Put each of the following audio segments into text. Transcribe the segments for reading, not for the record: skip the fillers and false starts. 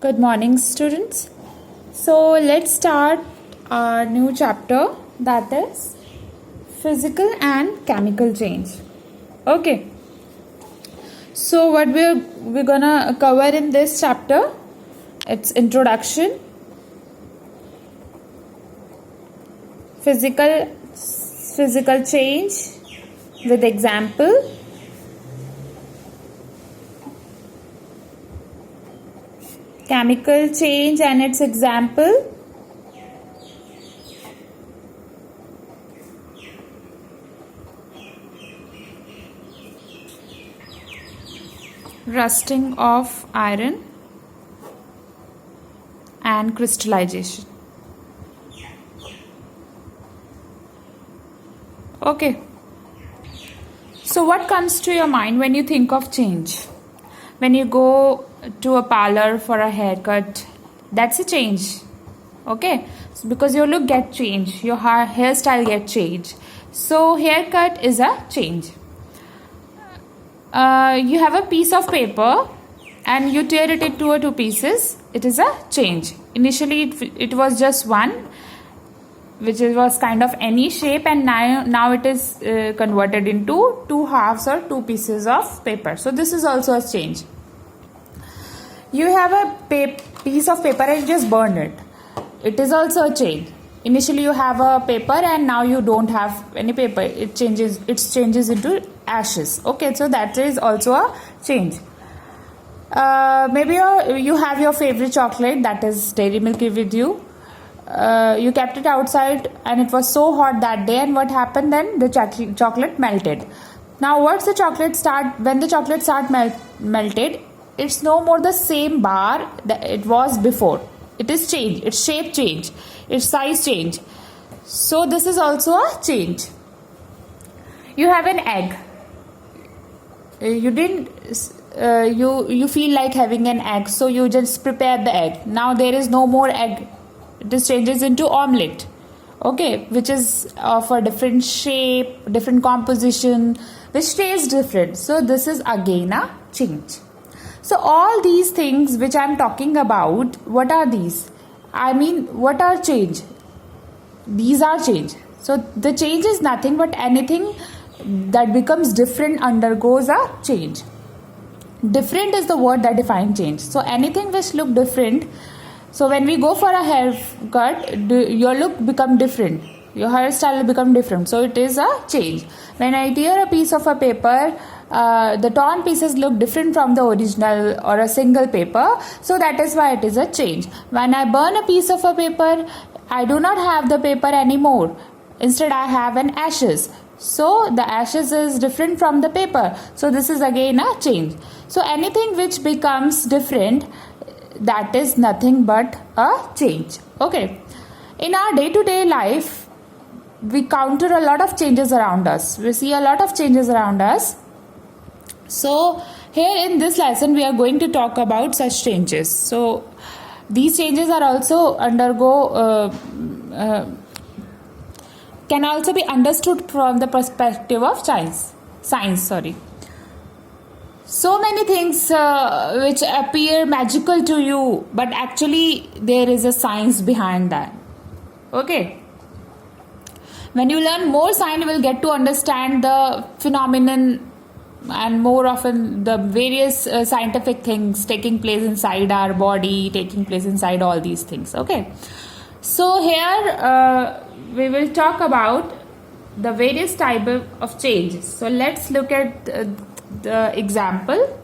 Good morning, students. So, let's start our new chapter, that is physical and chemical change. Okay. So, what we're gonna cover in this chapter? It's introduction, physical change with example, chemical change and its example, rusting of iron and crystallization. Okay. So what comes to your mind when you think of change? When you go to a parlor for a haircut, that's a change. Okay, so because your look get changed, your hairstyle get changed. So haircut is a change. You have a piece of paper and you tear it into two pieces. It is a change. Initially it was just one, which was kind of any shape, and now it is converted into two halves or two pieces of paper. So this is also a change. You have a piece of paper and you just burn it. It is also a change. Initially you have a paper and now you don't have any paper. It changes into ashes. Okay, so that is also a change. Maybe you have your favorite chocolate, that is Dairy Milk, with you. You kept it outside and it was so hot that day, and what happened then? The chocolate melted. Now when the chocolate melted, it's no more the same bar that it was before. It is changed, its shape change, its size change. So this is also a change. You have an egg. You feel like having an egg, so you just prepare the egg. Now there is no more egg. This changes into omelette, okay, which is of a different shape, different composition, which tastes different. So this is again a change. So all these things which I am talking about, what are these? I mean, what are change? These are change. So the change is nothing but anything that becomes different undergoes a change. Different is the word that defines change. So anything which look different. So when we go for a haircut, your look become different. Your hairstyle will become different. So it is a change. When I tear a piece of a paper, the torn pieces look different from the original or a single paper. So that is why it is a change. When I burn a piece of a paper, I do not have the paper anymore. Instead, I have an ashes. So the ashes is different from the paper. So this is again a change. So anything which becomes different, that is nothing but a change. Okay. In our day-to-day life, we counter a lot of changes around us. We see a lot of changes around us. So here in this lesson, we are going to talk about such changes. So these changes are also can also be understood from the perspective of science. So many things which appear magical to you, but actually there is a science behind that. Okay. When you learn more science, you will get to understand the phenomenon and more often the various scientific things taking place inside our body, taking place inside all these things. Okay. So here we will talk about the various type of changes. So let's look at the example.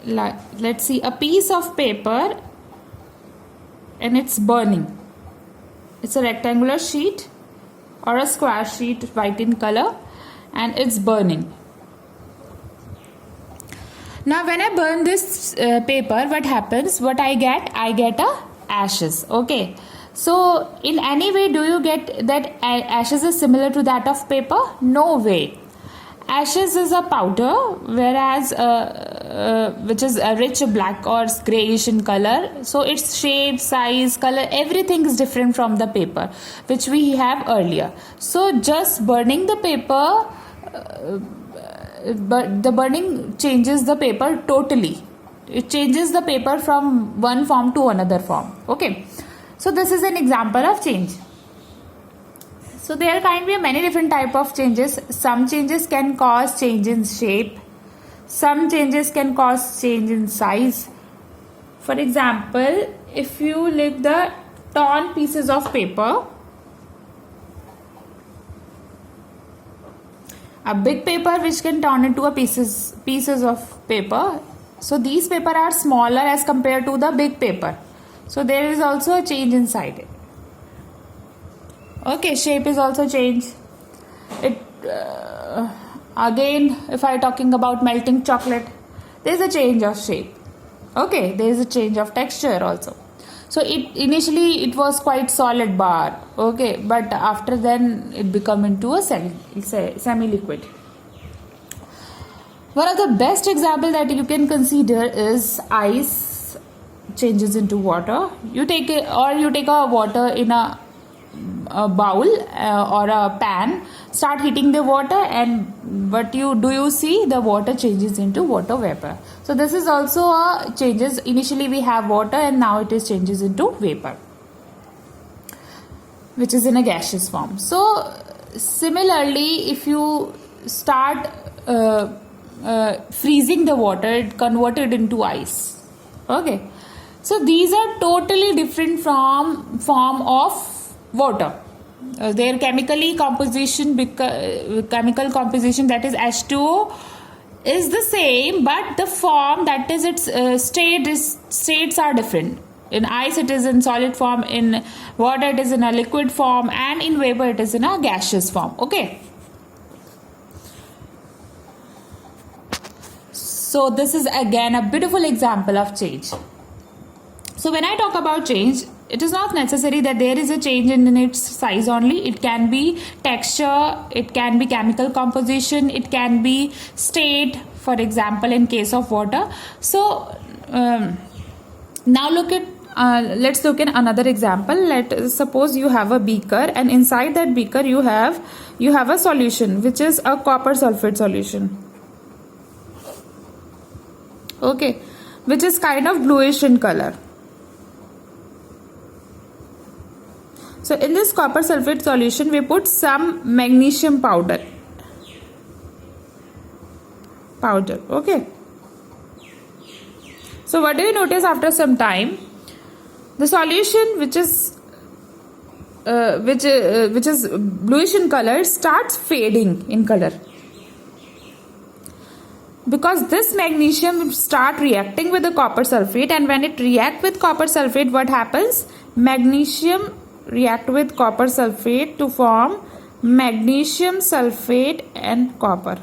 Let's see a piece of paper and it's burning. It's a rectangular sheet or a square sheet, white in color, and it's burning. Now when I burn this paper, what happens? What I get a ashes. Okay. So in any way do you get that ashes is similar to that of paper? No way. Ashes is a powder, whereas which is a rich black or grayish in color. So its shape, size, color, everything is different from the paper which we have earlier. So just burning the paper, but the burning changes the paper totally. it changes the paper from one form to another form. Okay, so this is an example of change. So there can be many different type of changes. Some changes can cause change in shape. Some changes can cause change in size. For example, if you lick the torn pieces of paper, a big paper which can turn into a pieces of paper. So these paper are smaller as compared to the big paper. So there is also a change inside it. Okay, shape is also changed. It again, if I talking about melting chocolate, there is a change of shape. Okay, there is a change of texture also. So initially it was quite solid bar. Okay, but after then it become into a semi-liquid. One of the best example that you can consider is ice changes into water. You take a water in a bowl or a pan, start heating the water, and what you see the water changes into water vapor. So this is also a changes. Initially we have water and now it is changes into vapor, which is in a gaseous form. So similarly, if you start freezing the water, it converted into ice. Okay, so these are totally different from form of water. Their chemical composition that is H2O is the same, but the form, that is its states are different. In ice it is in solid form, in water it is in a liquid form, and in vapor it is in a gaseous form. Okay, so this is again a beautiful example of change. So when I talk about change, it is not necessary that there is a change in its size only. It can be texture, it can be chemical composition, it can be state, for example in case of water. So now let's look at another example. Let's suppose you have a beaker, and inside that beaker you have a solution which is a copper sulfate solution. Okay, which is kind of bluish in color. So in this copper sulfate solution we put some magnesium powder. Okay, so what do you notice after some time? The solution which is bluish in color starts fading in color, because this magnesium start reacting with the copper sulfate, and when it react with copper sulfate, what happens? Magnesium react with copper sulfate to form magnesium sulfate and copper.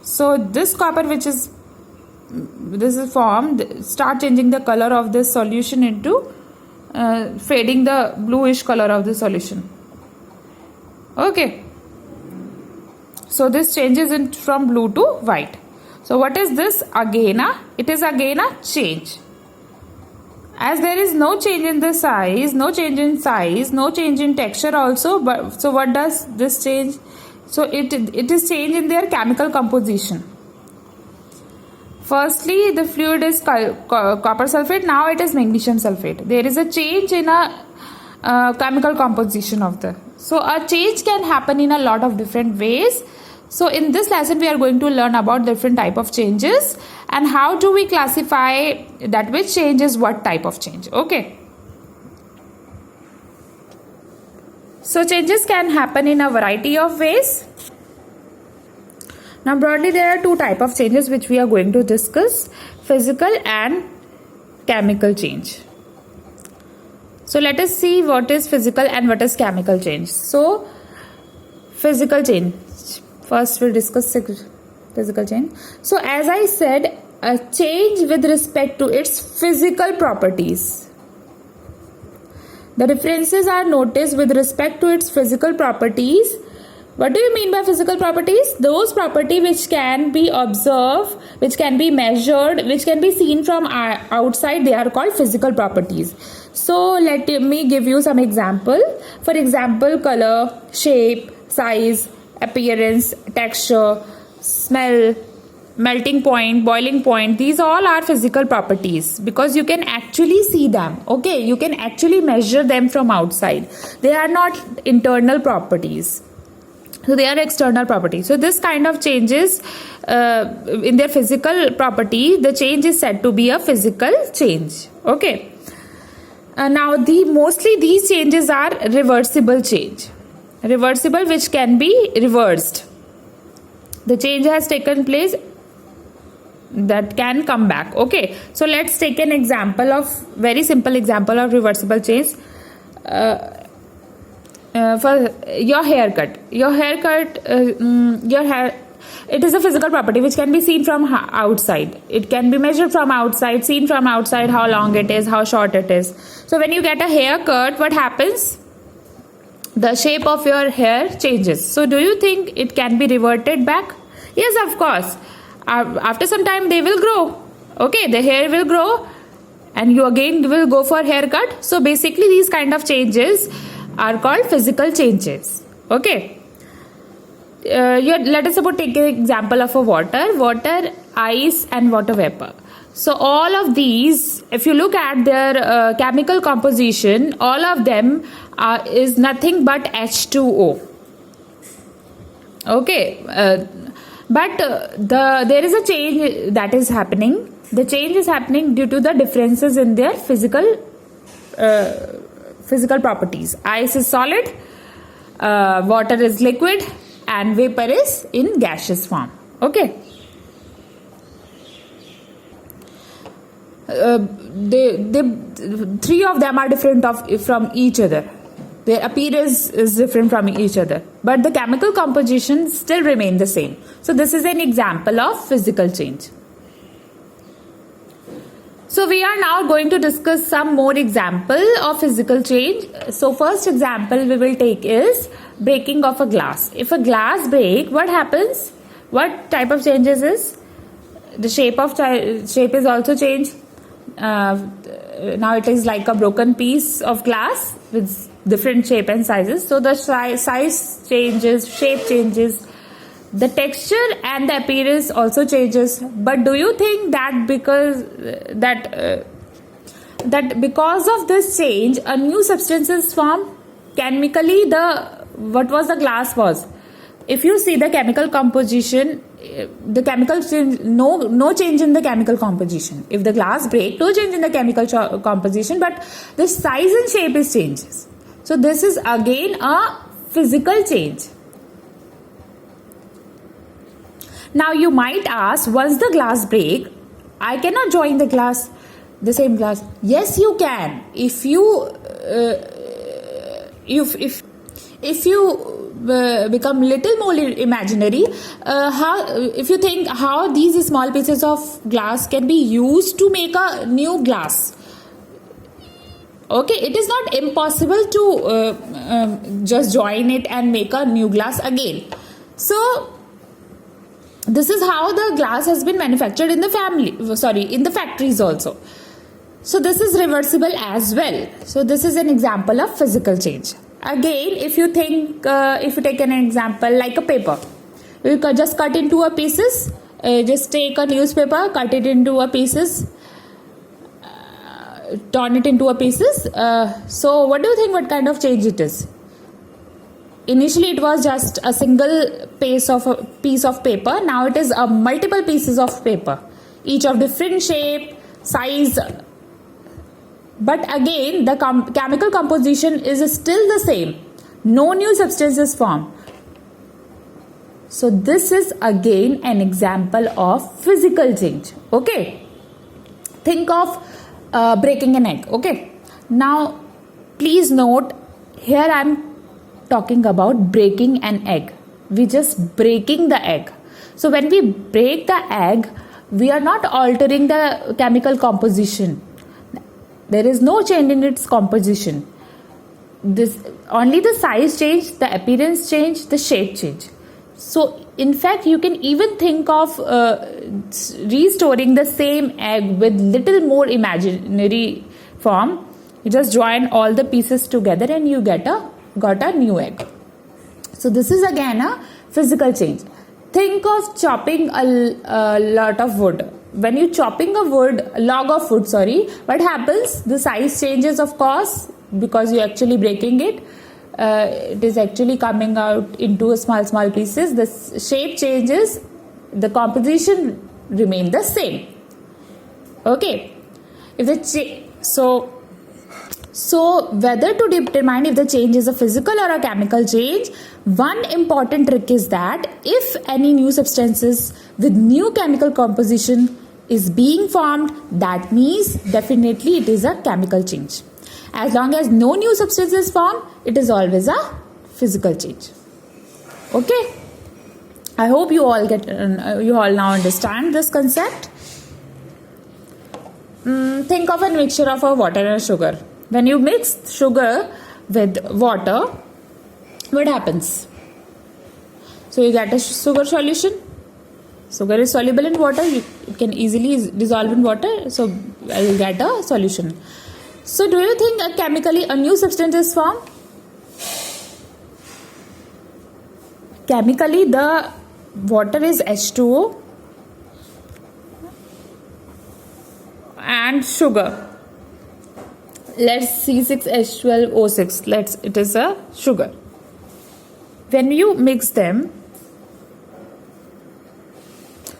So this copper this is formed, start changing the color of this solution into fading the bluish color of the solution. Okay, so this changes from blue to white. So what is this? Again, it is again a change. As there is no change in the size, no change in size, no change in texture also, but so what does this change? So it is change in their chemical composition. Firstly, the fluid is copper sulfate, now it is magnesium sulfate. There is a change in a chemical composition of the. So a change can happen in a lot of different ways. So in this lesson we are going to learn about different type of changes and how do we classify that which change is what type of change. Okay. So changes can happen in a variety of ways. Now broadly there are two types of changes which we are going to discuss: physical and chemical change. So let us see what is physical and what is chemical change. So physical change. First we'll discuss physical change. So as I said, a change with respect to its physical properties. The differences are noticed with respect to its physical properties. What do you mean by physical properties? Those properties which can be observed, which can be measured, which can be seen from outside, they are called physical properties. So let me give you some example. For example, color, shape, size, appearance, texture, smell, melting point, boiling point, these all are physical properties because you can actually see them. Okay, you can actually measure them from outside. They are not internal properties. So they are external properties. So this kind of changes in their physical property, the change is said to be a physical change. Okay. Now mostly these changes are reversible change. Reversible, which can be reversed. The change has taken place that can come back. Okay. So let's take an example of very simple example of reversible change. For your haircut, your hair, it is a physical property which can be seen from outside. It can be measured from outside, seen from outside, how long it is, how short it is. So when you get a haircut, what happens? The shape of your hair changes. So do you think it can be reverted back? Yes, of course. After some time they will grow. Okay, the hair will grow and you again will go for haircut. So basically these kind of changes are called physical changes. Okay. Let us suppose take an example of a water, ice and water vapor. So all of these, if you look at their chemical composition, all of them is nothing but H2O. Okay. But there is a change that is happening. The change is happening due to the differences in their physical properties. Ice is solid, water is liquid, and vapor is in gaseous form. Okay. Three of them are different from each other. Their appearance is different from each other, but the chemical composition still remain the same. So this is an example of physical change. So we are now going to discuss some more example of physical change. So first example we will take is breaking of a glass. If a glass break, what happens? What type of changes is? The shape is also changed. Now it is like a broken piece of glass with different shape and sizes. So the size changes, shape changes, the texture and the appearance also changes. But do you think that because of this change a new substance is formed? Chemically, what was the glass was? If you see the chemical composition, the chemical change, no change in the chemical composition. If the glass break, no change in the chemical composition, but the size and shape is changes. So this is again a physical change. Now you might ask, once the glass break, I cannot join the same glass. Yes, you can. If you become little more imaginary, if you think how these small pieces of glass can be used to make a new glass. Okay, it is not impossible to just join it and make a new glass again. So this is how the glass has been manufactured in the factories also. So this is reversible as well. So this is an example of physical change. Again, if you take an example like a paper, you can just cut into a pieces. Just take a newspaper, cut it into a pieces, turn it into a pieces. So what do you think? What kind of change it is? Initially, it was just a single piece of paper. Now it is a multiple pieces of paper, each of different shape, size. But again, the chemical composition is still the same. No new substance is formed. So this is again an example of physical change. Okay. Think of breaking an egg. Okay. Now, please note, here I am talking about breaking an egg. We just breaking the egg. So when we break the egg, we are not altering the chemical composition. There is no change in its composition. Only the size change, the appearance change, the shape change. So in fact, you can even think of restoring the same egg with little more imaginary form. You just join all the pieces together and you got a new egg. So this is again a physical change. think of chopping a lot of wood. When you chopping a log of wood, what happens? The size changes, of course, because you actually breaking it. It is actually coming out into small pieces. The shape changes, the composition remain the same. Okay, if the so whether to determine if the change is a physical or a chemical change, one important trick is that if any new substances with new chemical composition is being formed, that means definitely it is a chemical change. As long as no new substance is formed, it is always a physical change. Okay, I hope you all now understand this concept. Think of a mixture of a water and sugar. When you mix sugar with water, what happens? So you get a sugar solution. Sugar is soluble in water. You can easily dissolve in water. So you get a solution. So do you think chemically a new substance is formed? Chemically, the water is H2O and sugar. Let's C6H12O6. It is a sugar. When you mix them,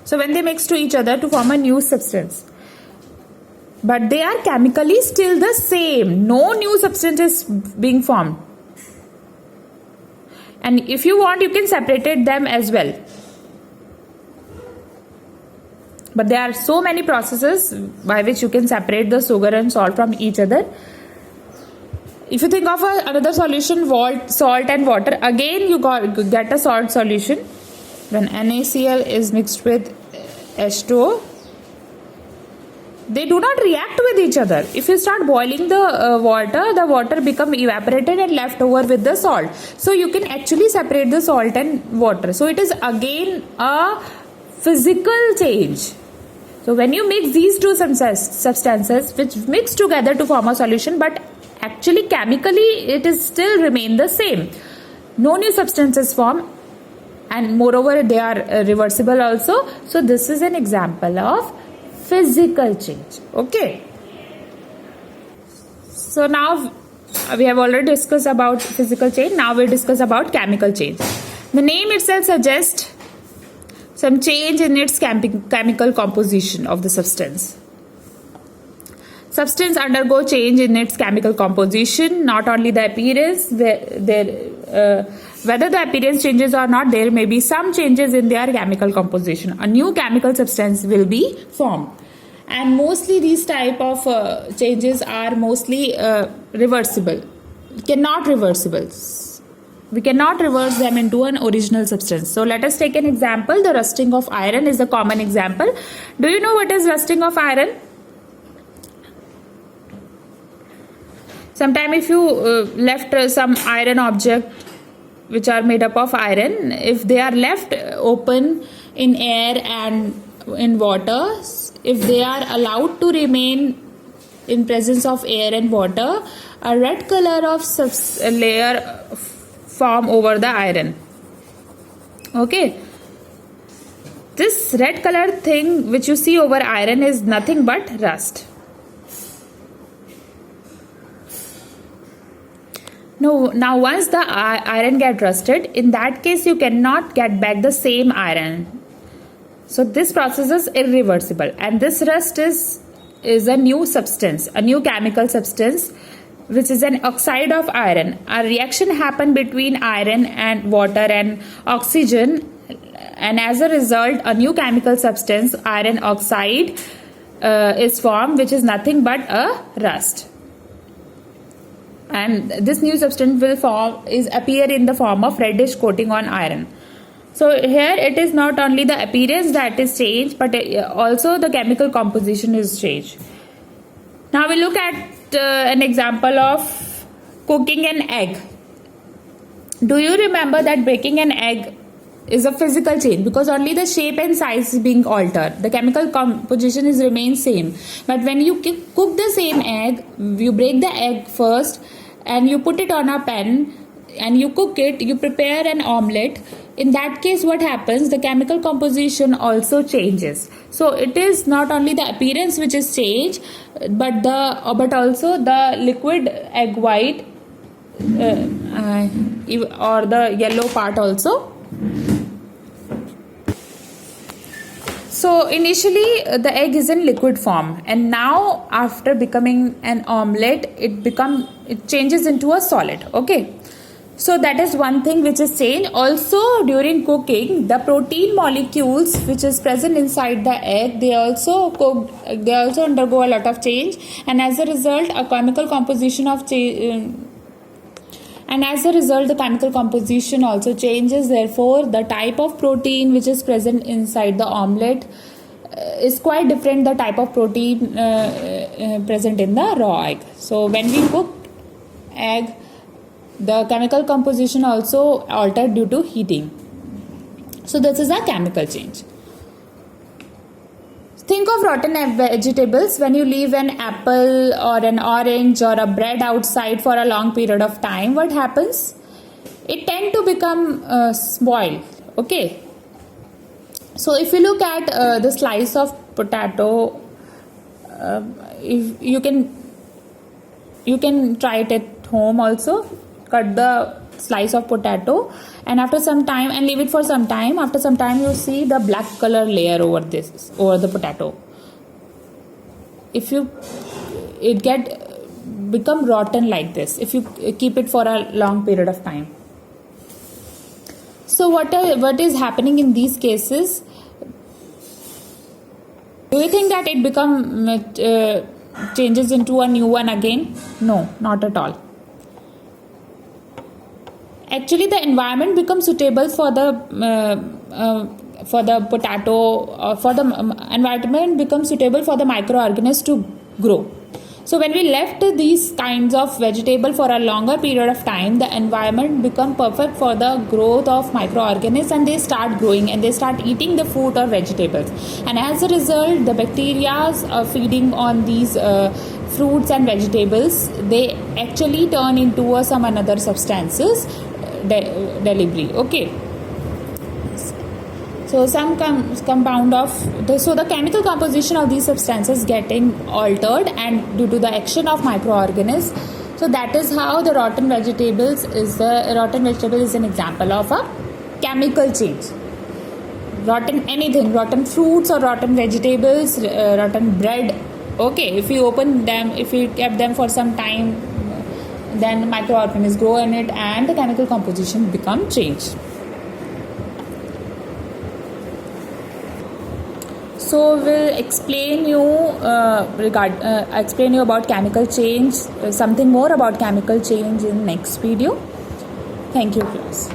so when they mix to each other to form a new substance, but they are chemically still the same. No new substance is being formed. And if you want, you can separate them as well. But there are so many processes by which you can separate the sugar and salt from each other. If you think of another solution, salt and water, again you get a salt solution. When NaCl is mixed with H2O, they do not react with each other. If you start boiling the water become evaporated and left over with the salt. So you can actually separate the salt and water. So it is again a physical change. So when you mix these two substances which mix together to form a solution, but actually chemically it is still remain the same. No new substances form, and moreover they are reversible also. So this is an example of physical change. Okay, so now we have already discussed about physical change. Now we'll discuss about chemical change. The name itself suggests some change in its chemical composition of the substance. Substance undergo change in its chemical composition, not only the appearance. Whether the appearance changes or not, there may be some changes in their chemical composition. A new chemical substance will be formed. And mostly these type of changes are mostly reversible. Cannot reversible. We cannot reverse them into an original substance. So let us take an example. The rusting of iron is a common example. Do you know what is rusting of iron? Sometime if you left some iron object which are made up of iron, if they are left open in air and in water, if they are allowed to remain in presence of air and water, a red color of layer form over the iron. Okay, this red color thing which you see over iron is nothing but rust. Now once the iron get rusted, in that case you cannot get back the same iron. So this process is irreversible, and this rust is a new substance, a new chemical substance, which is an oxide of iron. A reaction happen between iron and water and oxygen, and as a result a new chemical substance, iron oxide, is formed, which is nothing but a rust. And this new substance will appear in the form of reddish coating on iron. So here it is not only the appearance that is changed, but also the chemical composition is changed. Now we look at an example of cooking an egg. Do you remember that breaking an egg is a physical change, because only the shape and size is being altered. The chemical composition is remain same. But when you cook the same egg, you break the egg first and you put it on a pan and you cook it, you prepare an omelette. in that case what happens, the chemical composition also changes. So it is not only the appearance which is changed, but also the liquid egg white or the yellow part also. So initially the egg is in liquid form, and now after becoming an omelette it changes into a solid. Okay, so that is one thing which is changed. Also during cooking, the protein molecules which is present inside the egg, they also undergo a lot of change, and as a result the chemical composition also changes. Therefore, the type of protein which is present inside the omelette is quite different the type of protein present in the raw egg. So when we cook egg, the chemical composition also altered due to heating. So this is a chemical change. Think of rotten vegetables. When you leave an apple or an orange or a bread outside for a long period of time, what happens? It tend to become spoiled. Okay. So if you look at the slice of potato, if you can try it at home also. Cut the slice of potato and after some time, and leave it for some time. After some time you see the black color layer over the potato. If it become rotten like this if you keep it for a long period of time. So what is happening in these cases? Do you think that it changes into a new one again? No, not at all. Actually, the environment becomes suitable for the potato. Environment becomes suitable for the microorganisms to grow. So when we left these kinds of vegetable for a longer period of time, the environment become perfect for the growth of microorganisms, and they start growing and they start eating the fruit or vegetables. And as a result, the bacteria are feeding on these fruits and vegetables. They actually turn into some another substances delivery. Okay. So some compound of the chemical composition of these substances getting altered, and due to the action of microorganisms. So that is how the rotten vegetable is an example of a chemical change. Rotten anything, rotten fruits or rotten vegetables, rotten bread. Okay, if you open them, if you kept them for some time, then microorganisms grow in it and the chemical composition become changed. So we'll explain you about chemical change, something more about chemical change in next video. Thank you, class.